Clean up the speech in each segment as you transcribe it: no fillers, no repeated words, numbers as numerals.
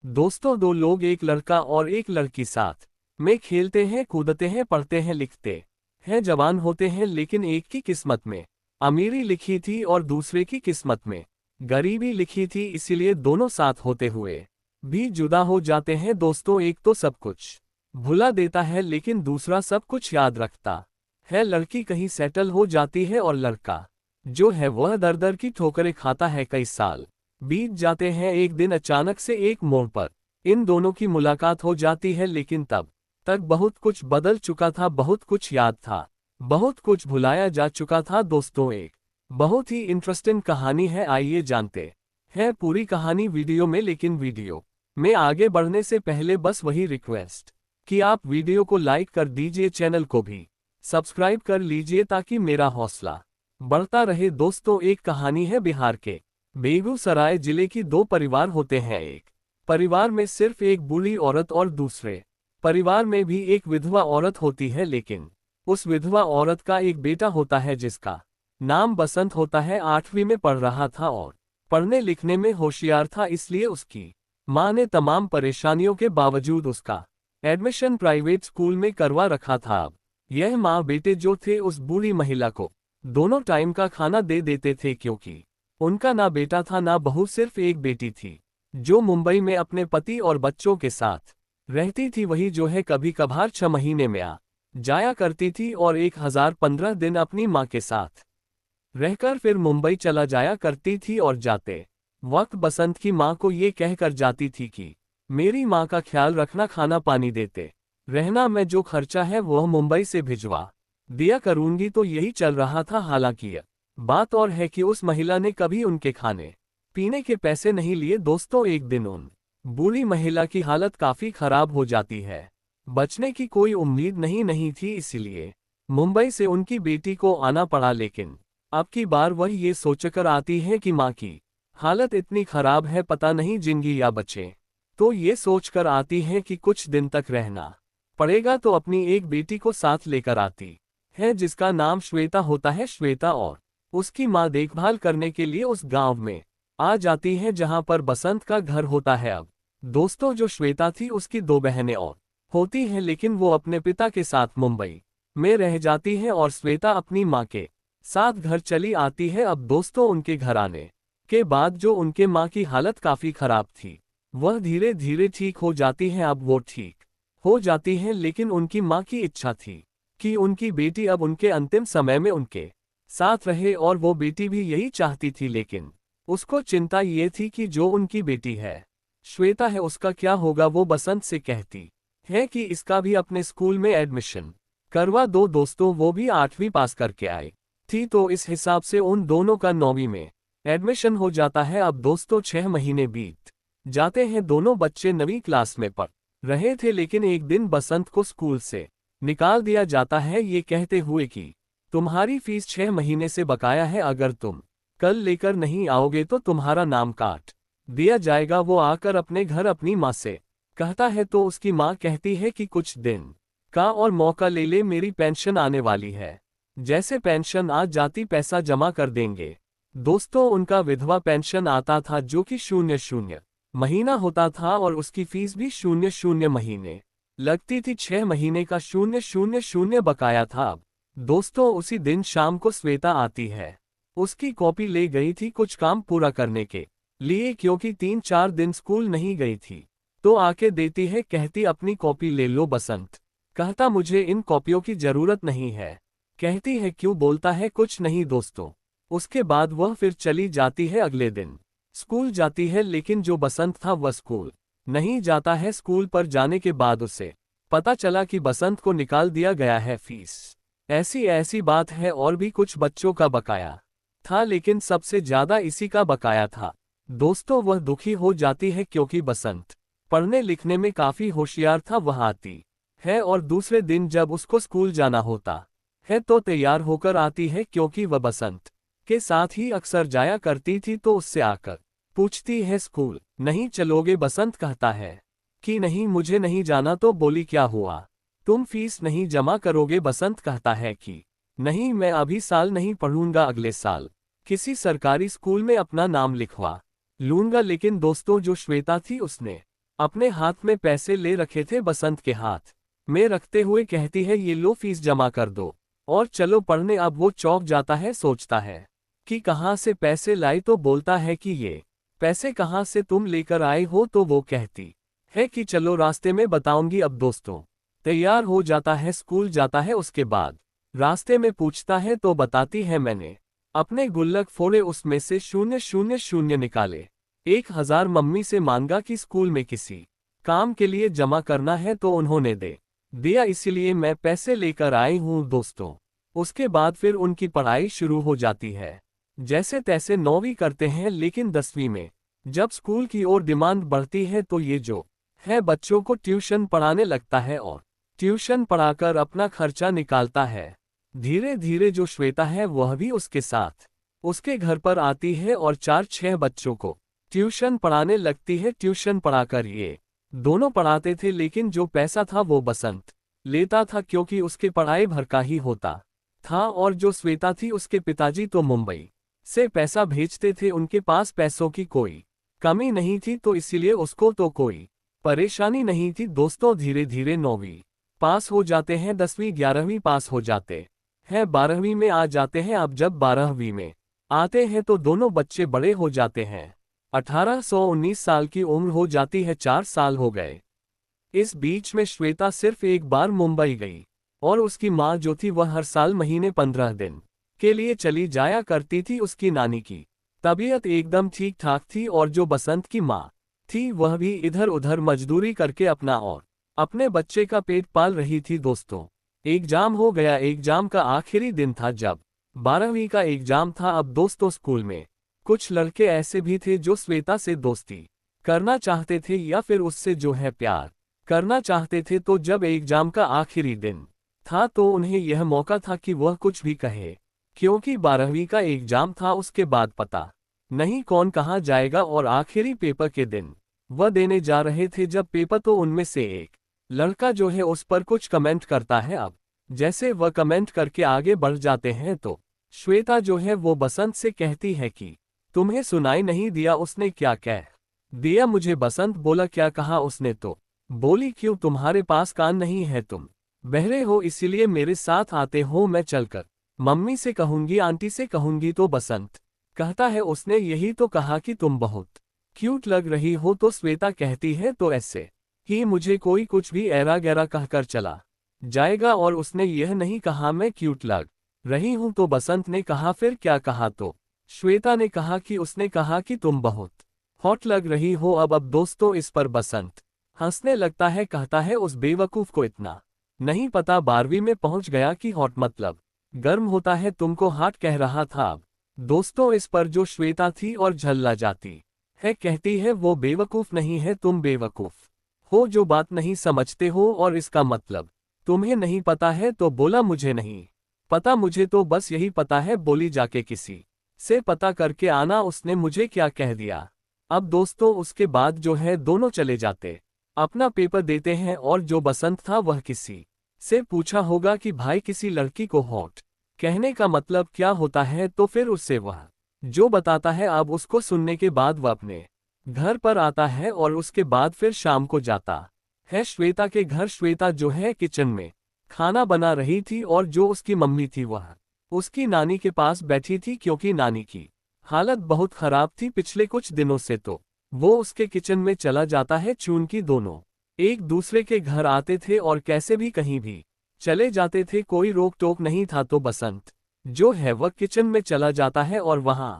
दोस्तों, दो लोग, एक लड़का और एक लड़की साथ में खेलते हैं, कूदते हैं, पढ़ते हैं, लिखते हैं, जवान होते हैं, लेकिन एक की किस्मत में अमीरी लिखी थी और दूसरे की किस्मत में गरीबी लिखी थी। इसीलिए दोनों साथ होते हुए भी जुदा हो जाते हैं। दोस्तों, एक तो सब कुछ भुला देता है लेकिन दूसरा सब कुछ याद रखता है। लड़की कहीं सेटल हो जाती है और लड़का जो है वह दर दर की ठोकरें खाता है। कई साल बीत जाते हैं। एक दिन अचानक से एक मोड़ पर इन दोनों की मुलाकात हो जाती है, लेकिन तब तक बहुत कुछ बदल चुका था, बहुत कुछ याद था, बहुत कुछ भुलाया जा चुका था। दोस्तों, एक बहुत ही इंटरेस्टिंग कहानी है, आइए जानते हैं पूरी कहानी वीडियो में। लेकिन वीडियो में आगे बढ़ने से पहले बस वही रिक्वेस्ट कि आप वीडियो को लाइक कर दीजिए, चैनल को भी सब्सक्राइब कर लीजिए ताकि मेरा हौसला बढ़ता रहे। दोस्तों, एक कहानी है बिहार के बेगूसराय जिले की। दो परिवार होते हैं। एक परिवार में सिर्फ एक बूढ़ी औरत और दूसरे परिवार में भी एक विधवा औरत होती है, लेकिन उस विधवा औरत का एक बेटा होता है जिसका नाम बसंत होता है। 8वीं में पढ़ रहा था और पढ़ने लिखने में होशियार था, इसलिए उसकी माँ ने तमाम परेशानियों के बावजूद उसका एडमिशन प्राइवेट स्कूल में करवा रखा था। अब यह माँ बेटे जो थे उस बूढ़ी महिला को दोनों टाइम का खाना दे देते थे, क्योंकि उनका ना बेटा था ना बहू, सिर्फ एक बेटी थी जो मुंबई में अपने पति और बच्चों के साथ रहती थी। वही जो है कभी कभार 6 महीने में आ जाया करती थी और 1015 दिन अपनी माँ के साथ रहकर फिर मुंबई चला जाया करती थी। और जाते वक्त बसंत की माँ को ये कहकर जाती थी कि मेरी माँ का ख्याल रखना, खाना पानी देते रहना, मैं जो खर्चा है वह मुंबई से भिजवा दिया करूंगी। तो यही चल रहा था। हालांकि बात और है कि उस महिला ने कभी उनके खाने पीने के पैसे नहीं लिए। दोस्तों, एक दिन उन बूढ़ी महिला की हालत काफी खराब हो जाती है। बचने की कोई उम्मीद नहीं थी, इसीलिए मुंबई से उनकी बेटी को आना पड़ा। लेकिन अब की बार वह ये सोचकर आती है कि माँ की हालत इतनी खराब है, पता नहीं जिंदगी या बचे। तो ये सोचकर आती है कि कुछ दिन तक रहना पड़ेगा, तो अपनी एक बेटी को साथ लेकर आती है जिसका नाम श्वेता होता है। श्वेता और उसकी माँ देखभाल करने के लिए उस गांव में आ जाती है जहां पर बसंत का घर होता है। अब दोस्तों, जो श्वेता थी उसकी 2 बहनें और होती हैं, लेकिन वो अपने पिता के साथ मुंबई में रह जाती है और श्वेता अपनी माँ के साथ घर चली आती है। अब दोस्तों, उनके घर आने के बाद जो उनके माँ की हालत काफी खराब थी वह धीरे धीरे ठीक हो जाती है। अब वो ठीक हो जाती है, लेकिन उनकी माँ की इच्छा थी कि उनकी बेटी अब उनके अंतिम समय में उनके साथ रहे, और वो बेटी भी यही चाहती थी। लेकिन उसको चिंता ये थी कि जो उनकी बेटी है श्वेता है, उसका क्या होगा। वो बसंत से कहती है कि इसका भी अपने स्कूल में एडमिशन करवा दो। दोस्तों, वो भी 8वीं पास करके आई थी, तो इस हिसाब से उन दोनों का 9वीं में एडमिशन हो जाता है। अब दोस्तों, 6 महीने बीत जाते हैं। दोनों बच्चे 9वीं क्लास में पढ़ रहे थे, लेकिन एक दिन बसंत को स्कूल से निकाल दिया जाता है, ये कहते हुए कि तुम्हारी फीस 6 महीने से बकाया है, अगर तुम कल लेकर नहीं आओगे तो तुम्हारा नाम काट दिया जाएगा। वो आकर अपने घर अपनी माँ से कहता है, तो उसकी माँ कहती है कि कुछ दिन का और मौका ले ले, मेरी पेंशन आने वाली है, जैसे पेंशन आ जाती पैसा जमा कर देंगे। दोस्तों, उनका विधवा पेंशन आता था जो कि 0 महीना होता था और उसकी फीस भी 0 महीने लगती थी। 6 महीने का 0 बकाया था। अब दोस्तों, उसी दिन शाम को श्वेता आती है, उसकी कॉपी ले गई थी कुछ काम पूरा करने के लिए, क्योंकि 3-4 दिन स्कूल नहीं गई थी, तो आके देती है, कहती अपनी कॉपी ले लो। बसंत कहता मुझे इन कॉपियों की जरूरत नहीं है। कहती है क्यों, बोलता है कुछ नहीं। दोस्तों, उसके बाद वह फिर चली जाती है। अगले दिन स्कूल जाती है, लेकिन जो बसंत था वह स्कूल नहीं जाता है। स्कूल पर जाने के बाद उसे पता चला कि बसंत को निकाल दिया गया है फीस। ऐसी बात है, और भी कुछ बच्चों का बकाया था, लेकिन सबसे ज्यादा इसी का बकाया था। दोस्तों, वह दुखी हो जाती है क्योंकि बसंत पढ़ने लिखने में काफी होशियार था। वह आती है और दूसरे दिन जब उसको स्कूल जाना होता है तो तैयार होकर आती है, क्योंकि वह बसंत के साथ ही अक्सर जाया करती थी। तो उससे आकर पूछती है, स्कूल नहीं चलोगे। बसंत कहता है कि नहीं, मुझे नहीं जाना। तो बोली, क्या हुआ, तुम फीस नहीं जमा करोगे। बसंत कहता है कि नहीं, मैं अभी साल नहीं पढ़ूंगा, अगले साल किसी सरकारी स्कूल में अपना नाम लिखवा लूंगा। लेकिन दोस्तों, जो श्वेता थी उसने अपने हाथ में पैसे ले रखे थे बसंत के हाथ में रखते हुए कहती है ये लो फीस जमा कर दो और चलो पढ़ने। अब वो चौंक जाता है, सोचता है कि कहाँ से पैसे लाई, तो बोलता है कि ये पैसे कहाँ से तुम लेकर आए हो। तो वो कहती है कि चलो रास्ते में बताऊंगी। अब दोस्तों तैयार हो जाता है, स्कूल जाता है। उसके बाद रास्ते में पूछता है तो बताती है मैंने अपने गुल्लक फोड़े, उसमें से 000 निकाले, 1000 मम्मी से मांगा कि स्कूल में किसी काम के लिए जमा करना है तो उन्होंने दे दिया, इसीलिए मैं पैसे लेकर आई हूँ दोस्तों। उसके बाद फिर उनकी पढ़ाई शुरू हो जाती है। जैसे तैसे 9वीं करते हैं, लेकिन 10वीं में जब स्कूल की ओर डिमांड बढ़ती है तो ये जो है बच्चों को ट्यूशन पढ़ाने लगता है और ट्यूशन पढ़ाकर अपना खर्चा निकालता है। धीरे धीरे जो श्वेता है वह भी उसके साथ उसके घर पर आती है और 4-6 बच्चों को ट्यूशन पढ़ाने लगती है। ट्यूशन पढ़ाकर ये दोनों पढ़ाते थे, लेकिन जो पैसा था वो बसंत लेता था, क्योंकि उसके पढ़ाई भर का ही होता था। और जो श्वेता थी उसके पिताजी तो मुंबई से पैसा भेजते थे, उनके पास पैसों की कोई कमी नहीं थी, तो इसीलिए उसको तो कोई परेशानी नहीं थी। दोस्तों धीरे धीरे 9वीं पास हो जाते हैं, 10वीं 11वीं पास हो जाते हैं, 12वीं में आ जाते हैं। अब जब 12वीं में आते हैं तो दोनों बच्चे बड़े हो जाते हैं। 18-19 साल की उम्र हो जाती है, 4 साल हो गए। इस बीच में श्वेता सिर्फ एक बार मुंबई गई और उसकी माँ जो थी वह हर साल महीने 15 दिन के लिए चली जाया करती थी। उसकी नानी की तबीयत एकदम ठीक ठाक थी और जो बसंत की माँ थी वह भी इधर उधर मजदूरी करके अपना और अपने बच्चे का पेट पाल रही थी। दोस्तों एग्जाम हो गया, एग्जाम का आखिरी दिन था जब 12वीं का एग्जाम था। अब दोस्तों स्कूल में कुछ लड़के ऐसे भी थे जो श्वेता से दोस्ती करना चाहते थे या फिर उससे जो है प्यार करना चाहते थे। तो जब एग्जाम का आखिरी दिन था तो उन्हें यह मौका था कि वह कुछ भी कहे, क्योंकि 12वीं का एग्जाम था। उसके बाद पता नहीं कौन कहाँ जाएगा और आखिरी पेपर के दिन वह देने जा रहे थे जब पेपर तो उनमें से एक लड़का जो है उस पर कुछ कमेंट करता है। अब जैसे वह कमेंट करके आगे बढ़ जाते हैं तो श्वेता जो है वो बसंत से कहती है कि तुम्हें सुनाई नहीं दिया उसने क्या कह दिया मुझे। बसंत बोला क्या कहा उसने, तो बोली क्यों तुम्हारे पास कान नहीं है, तुम बहरे हो इसीलिए मेरे साथ आते हो, मैं चलकर मम्मी से कहूंगी, आंटी से कहूंगी। तो बसंत कहता है उसने यही तो कहा कि तुम बहुत क्यूट लग रही हो। तो श्वेता कहती है तो ऐसे ही मुझे कोई कुछ भी ऐरा गैरा कहकर चला जाएगा, और उसने यह नहीं कहा मैं क्यूट लग रही हूं। तो बसंत ने कहा फिर क्या कहा, तो श्वेता ने कहा कि उसने कहा कि तुम बहुत हॉट लग रही हो। अब दोस्तों इस पर बसंत हंसने लगता है, कहता है उस बेवकूफ को इतना नहीं पता 12वीं में पहुंच गया कि हॉट मतलब गर्म होता है, तुमको हॉट कह रहा था। अब दोस्तों इस पर जो श्वेता थी और झल्ला जाती है, कहती है वो बेवकूफ नहीं है, तुम बेवकूफ हो जो बात नहीं समझते हो, और इसका मतलब तुम्हें नहीं पता है। तो बोला मुझे नहीं पता, मुझे तो बस यही पता है, बोली जाके किसी से पता करके आना उसने मुझे क्या कह दिया। अब दोस्तों उसके बाद जो है दोनों चले जाते अपना पेपर देते हैं, और जो बसंत था वह किसी से पूछा होगा कि भाई किसी लड़की को हॉट कहने का मतलब क्या होता है, तो फिर उससे वह जो बताता है। अब उसको सुनने के बाद वह अपने घर पर आता है और उसके बाद फिर शाम को जाता है श्वेता के घर। श्वेता जो है किचन में खाना बना रही थी और जो उसकी मम्मी थी वह उसकी नानी के पास बैठी थी, क्योंकि नानी की हालत बहुत खराब थी पिछले कुछ दिनों से। तो वो उसके किचन में चला जाता है। चूंकि दोनों एक दूसरे के घर आते थे और कैसे भी कहीं भी चले जाते थे, कोई रोक टोक नहीं था। तो बसंत जो है वह किचन में चला जाता है और वहां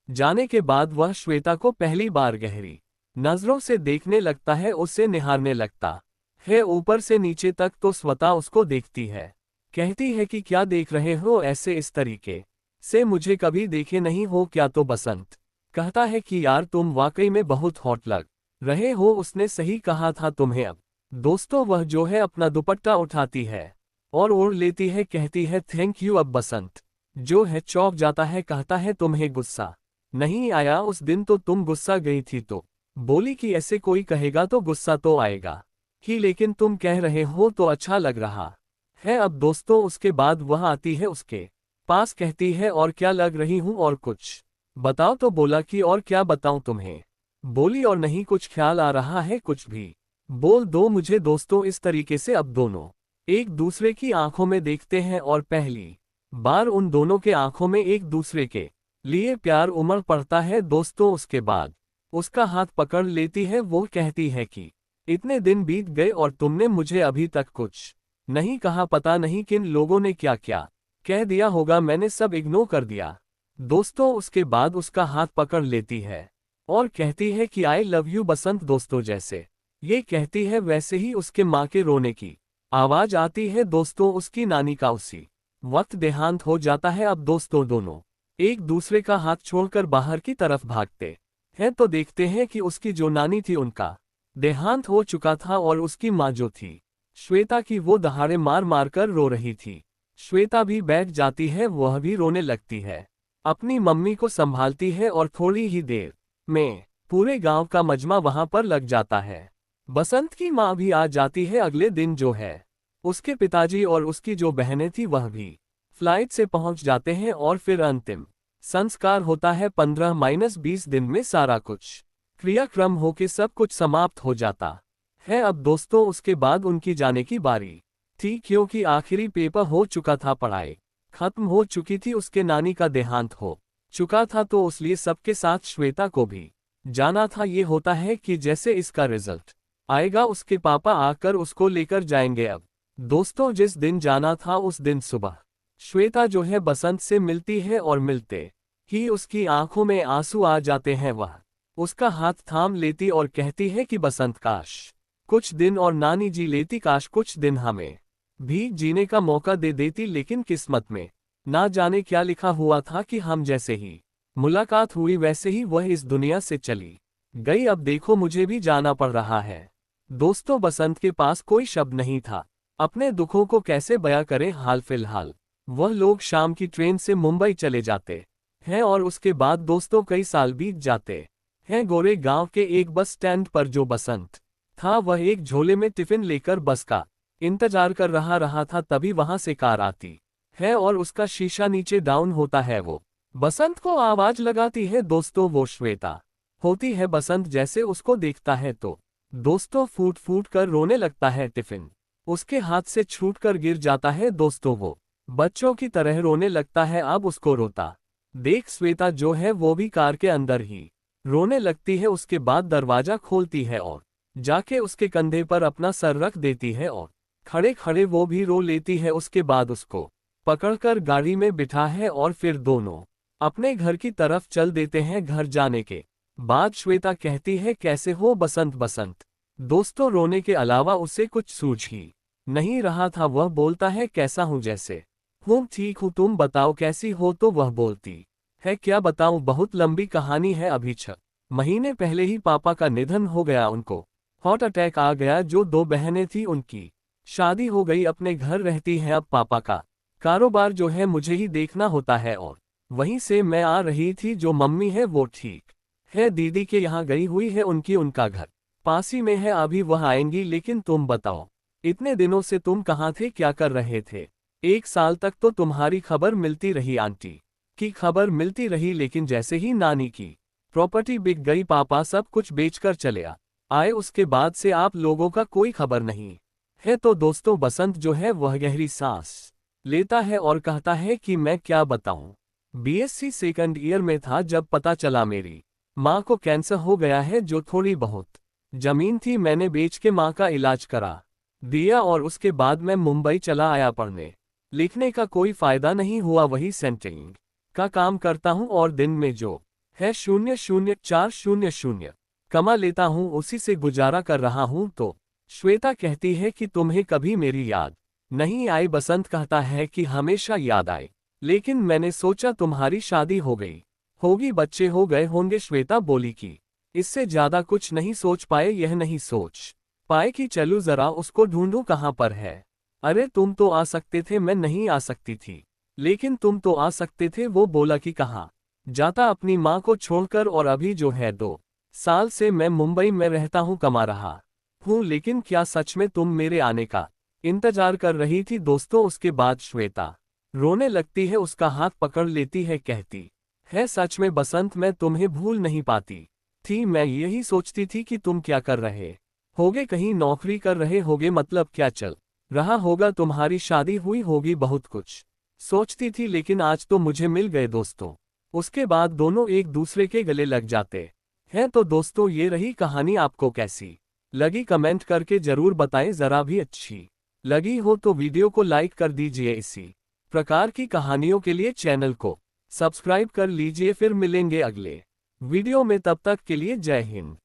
जाने के बाद वह श्वेता को पहली बार गहरी नजरों से देखने लगता है, उससे निहारने लगता है ऊपर से नीचे तक। तो स्वता उसको देखती है, कहती है कि क्या देख रहे हो ऐसे, इस तरीके से मुझे कभी देखे नहीं हो क्या। तो बसंत कहता है कि यार तुम वाकई में बहुत हॉट लग रहे हो, उसने सही कहा था तुम्हें। अब दोस्तों वह जो है अपना दुपट्टा उठाती है और ओढ़ लेती है, कहती है थैंक यू। अब बसंत जो है चौंक जाता है, कहता है तुम्हें गुस्सा नहीं आया उस दिन, तो तुम गुस्सा गई थी। तो बोली कि ऐसे कोई कहेगा तो गुस्सा तो आएगा ही, लेकिन तुम कह रहे हो तो अच्छा लग रहा है। अब दोस्तों उसके बाद वह आती है उसके पास, कहती है और क्या लग रही हूं और कुछ बताओ। तो बोला कि और क्या बताऊं तुम्हें, बोली और नहीं कुछ ख्याल आ रहा है कुछ भी। बोल दो मुझे दोस्तों। इस तरीके से अब दोनों एक दूसरे की आंखों में देखते हैं और पहली बार उन दोनों के आंखों में एक दूसरे के लिए प्यार उमड़ पड़ता है दोस्तों। उसके बाद उसका हाथ पकड़ लेती है। वो कहती है कि इतने दिन बीत गए और तुमने मुझे अभी तक कुछ नहीं कहा। पता नहीं किन लोगों ने क्या क्या कह दिया होगा, मैंने सब इग्नोर कर दिया दोस्तों। उसके बाद उसका हाथ पकड़ लेती है और कहती है कि आई लव यू बसंत। दोस्तों जैसे ये कहती है वैसे ही उसके माँ के रोने की आवाज आती है दोस्तों। उसकी नानी का उसी वक्त देहांत हो जाता है। अब दोस्तों दोनों एक दूसरे का हाथ छोड़कर बाहर की तरफ भागते हैं तो देखते हैं कि उसकी जो नानी थी उनका देहांत हो चुका था और उसकी माँ जो थी श्वेता की वो दहाड़े मार मार कर रो रही थी। श्वेता भी बैठ जाती है, वह भी रोने लगती है, अपनी मम्मी को संभालती है और थोड़ी ही देर में पूरे गांव का मजमा वहां पर लग जाता है। बसंत की माँ भी आ जाती है। अगले दिन जो है उसके पिताजी और उसकी जो बहनें थी वह भी फ्लाइट से पहुंच जाते हैं और फिर अंतिम संस्कार होता है। 15-20 दिन में सारा कुछ क्रियाक्रम होके सब कुछ समाप्त हो जाता है। अब दोस्तों उसके बाद उनकी जाने की बारी थी, क्योंकि आखिरी पेपर हो चुका था, पढ़ाई खत्म हो चुकी थी, उसके नानी का देहांत हो चुका था, तो इसलिए सबके साथ श्वेता को भी जाना था। ये होता है कि जैसे इसका रिजल्ट आएगा उसके पापा आकर उसको लेकर जाएंगे। अब दोस्तों जिस दिन जाना था उस दिन सुबह श्वेता जो है बसंत से मिलती है और मिलते ही उसकी आंखों में आंसू आ जाते हैं। वह उसका हाथ थाम लेती और कहती है कि बसंत काश कुछ दिन और नानी जी लेती, काश कुछ दिन हमें भी जीने का मौका दे देती। लेकिन किस्मत में ना जाने क्या लिखा हुआ था कि हम जैसे ही मुलाकात हुई वैसे ही वह इस दुनिया से चली गई। अब देखो मुझे भी जाना पड़ रहा है। दोस्तों बसंत के पास कोई शब्द नहीं था, अपने दुखों को कैसे बयां करें। हाल फिलहाल वह लोग शाम की ट्रेन से मुंबई चले जाते हैं और उसके बाद दोस्तों कई साल बीत जाते हैं। गोरे गांव के एक बस स्टैंड पर जो बसंत था वह एक झोले में टिफिन लेकर बस का इंतजार कर रहा था। तभी वहां से कार आती है और उसका शीशा नीचे डाउन होता है। वो बसंत को आवाज लगाती है। दोस्तों वो श्वेता होती है। बसंत जैसे उसको देखता है तो दोस्तों फूट फूट कर रोने लगता है। टिफिन उसके हाथ से छूटकर गिर जाता है। दोस्तों वो बच्चों की तरह रोने लगता है। अब उसको रोता देख श्वेता जो है वो भी कार के अंदर ही रोने लगती है। उसके बाद दरवाजा खोलती है और जाके उसके कंधे पर अपना सर रख देती है और खड़े खड़े वो भी रो लेती है। उसके बाद उसको पकड़कर गाड़ी में बिठा है और फिर दोनों अपने घर की तरफ चल देते हैं। घर जाने के बाद श्वेता कहती है कैसे हो बसंत। बसंत दोस्तों रोने के अलावा उसे कुछ सूझ ही नहीं रहा था। वह बोलता है कैसा हूँ, जैसे हूँ ठीक हूँ, तुम बताओ कैसी हो। तो वह बोलती है क्या बताऊं, बहुत लंबी कहानी है। अभी 6 महीने पहले ही पापा का निधन हो गया, उनको हार्ट अटैक आ गया। जो 2 बहनें थी उनकी शादी हो गई, अपने घर रहती हैं। अब पापा का कारोबार जो है मुझे ही देखना होता है और वहीं से मैं आ रही थी। जो मम्मी है वो ठीक है, दीदी के यहाँ गई हुई है, उनका घर पास ही में है, अभी वह आएंगी। लेकिन तुम बताओ इतने दिनों से तुम कहाँ थे, क्या कर रहे थे। 1 साल तक तो तुम्हारी खबर मिलती रही, आंटी की खबर मिलती रही, लेकिन जैसे ही नानी की प्रॉपर्टी बिक गई, पापा सब कुछ बेचकर चले आए, उसके बाद से आप लोगों का कोई खबर नहीं है। तो दोस्तों बसंत जो है वह गहरी सांस लेता है और कहता है कि मैं क्या बताऊं, बीएससी सेकंड ईयर में था जब पता चला मेरी माँ को कैंसर हो गया है। जो थोड़ी बहुत जमीन थी मैंने बेच के माँ का इलाज करा दिया और उसके बाद मैं मुंबई चला आया। पढ़ने लिखने का कोई फायदा नहीं हुआ, वही सेंटिंग का काम करता हूँ और दिन में जो है 0.400 कमा लेता हूँ, उसी से गुजारा कर रहा हूँ। तो श्वेता कहती है कि तुम्हें कभी मेरी याद नहीं आई। बसंत कहता है कि हमेशा याद आए, लेकिन मैंने सोचा तुम्हारी शादी हो गई होगी, बच्चे हो गए होंगे। श्वेता बोली कि इससे ज्यादा कुछ नहीं सोच पाए, यह नहीं सोच पाए कि चलूं जरा उसको ढूंढूं कहाँ पर है। अरे तुम तो आ सकते थे, मैं नहीं आ सकती थी, लेकिन तुम तो आ सकते थे। वो बोला कि कहाँ जाता अपनी माँ को छोड़कर, और अभी जो है 2 साल से मैं मुंबई में रहता हूँ, कमा रहा हूँ। लेकिन क्या सच में तुम मेरे आने का इंतजार कर रही थी। दोस्तों उसके बाद श्वेता रोने लगती है, उसका हाथ पकड़ लेती है, कहती है सच में बसंत मैं तुम्हें भूल नहीं पाती थी, मैं यही सोचती थी कि तुम क्या कर रहे होगे, कहीं नौकरी कर रहे होगे, मतलब क्या चल रहा होगा, तुम्हारी शादी हुई होगी, बहुत कुछ सोचती थी, लेकिन आज तो मुझे मिल गए दोस्तों। उसके बाद दोनों एक दूसरे के गले लग जाते हैं। तो दोस्तों, ये रही कहानी, आपको कैसी लगी कमेंट करके जरूर बताएं। जरा भी अच्छी लगी हो तो वीडियो को लाइक कर दीजिए। इसी प्रकार की कहानियों के लिए चैनल को सब्सक्राइब कर लीजिए। फिर मिलेंगे अगले वीडियो में, तब तक के लिए जय हिंद।